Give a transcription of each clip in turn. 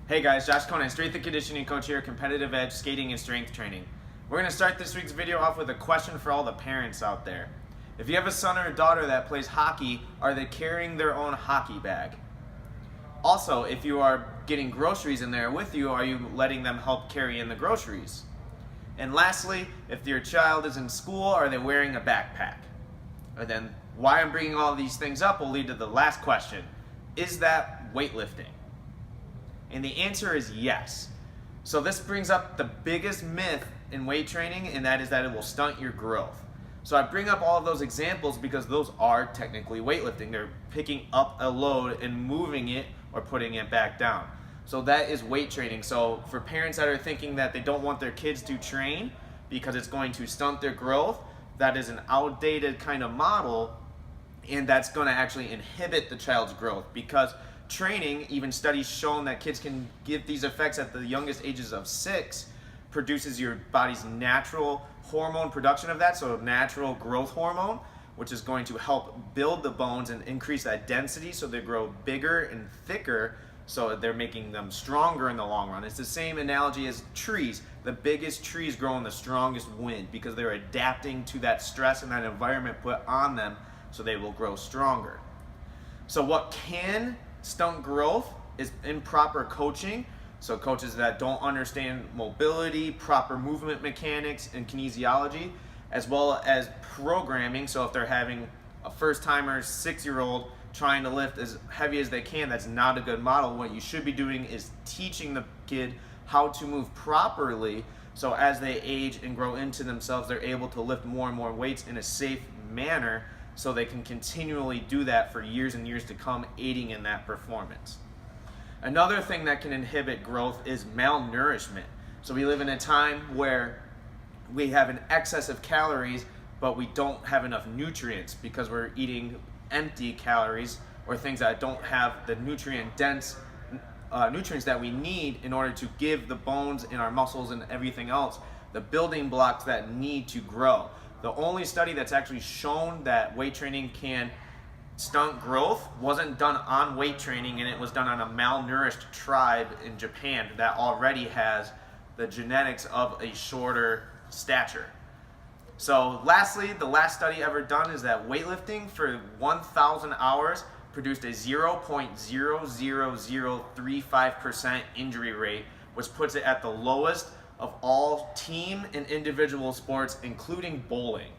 Hey guys, Josh Conan, strength and conditioning coach here, Competitive Edge Skating and Strength Training. We're going to start this week's video off with a question for all the parents out there. If you have a son or a daughter that plays hockey, are they carrying their own hockey bag? Also, if you are getting groceries in there with you, are you letting them help carry in the groceries? And lastly, if your child is in school, are they wearing a backpack? And then why I'm bringing all these things up will lead to the last question. Is that weightlifting? And the answer is yes. So this brings up the biggest myth in weight training, and that is that it will stunt your growth. So I bring up all of those examples because those are technically weightlifting. They're picking up a load and moving it or putting it back down. So that is weight training. So for parents that are thinking that they don't want their kids to train because it's going to stunt their growth, that is an outdated kind of model, and that's going to actually inhibit the child's growth, because training, even studies shown that kids can get these effects at the youngest ages of 6, produces your body's natural hormone production of that, so natural growth hormone, which is going to help build the bones and increase that density so they grow bigger and thicker, so they're making them stronger in the long run. It's the same analogy as trees. The biggest trees grow in the strongest wind because they're adapting to that stress and that environment put on them, so they will grow stronger. So what can stunt growth is improper coaching. So coaches that don't understand mobility, proper movement mechanics, and kinesiology, as well as programming. So if they're having a first-timer 6-year-old trying to lift as heavy as they can, that's not a good model. What you should be doing is teaching the kid how to move properly, so as they age and grow into themselves, they're able to lift more and more weights in a safe manner, so they can continually do that for years and years to come, aiding in that performance. Another thing that can inhibit growth is malnourishment. So we live in a time where we have an excess of calories, but we don't have enough nutrients because we're eating empty calories or things that don't have the nutrient-dense nutrients that we need in order to give the bones and our muscles and everything else the building blocks that need to grow. The only study that's actually shown that weight training can stunt growth wasn't done on weight training, and it was done on a malnourished tribe in Japan that already has the genetics of a shorter stature. So lastly, the last study ever done is that weightlifting for 1,000 hours produced a 0.00035% injury rate, which puts it at the lowest of all team and individual sports, including bowling.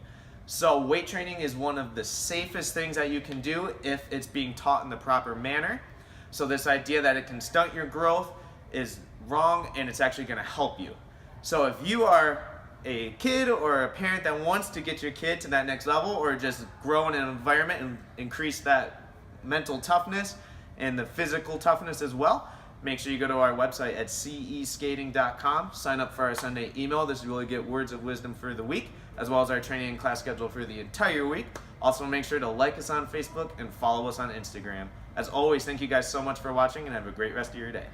So weight training is one of the safest things that you can do if it's being taught in the proper manner. So this idea that it can stunt your growth is wrong, and it's actually going to help you. So if you are a kid or a parent that wants to get your kid to that next level, or just grow in an environment and increase that mental toughness and the physical toughness as well, make sure you go to our website at ceskating.com, sign up for our Sunday email. This will really get words of wisdom for the week, as well as our training and class schedule for the entire week. Also, make sure to like us on Facebook and follow us on Instagram. As always, thank you guys so much for watching, and have a great rest of your day.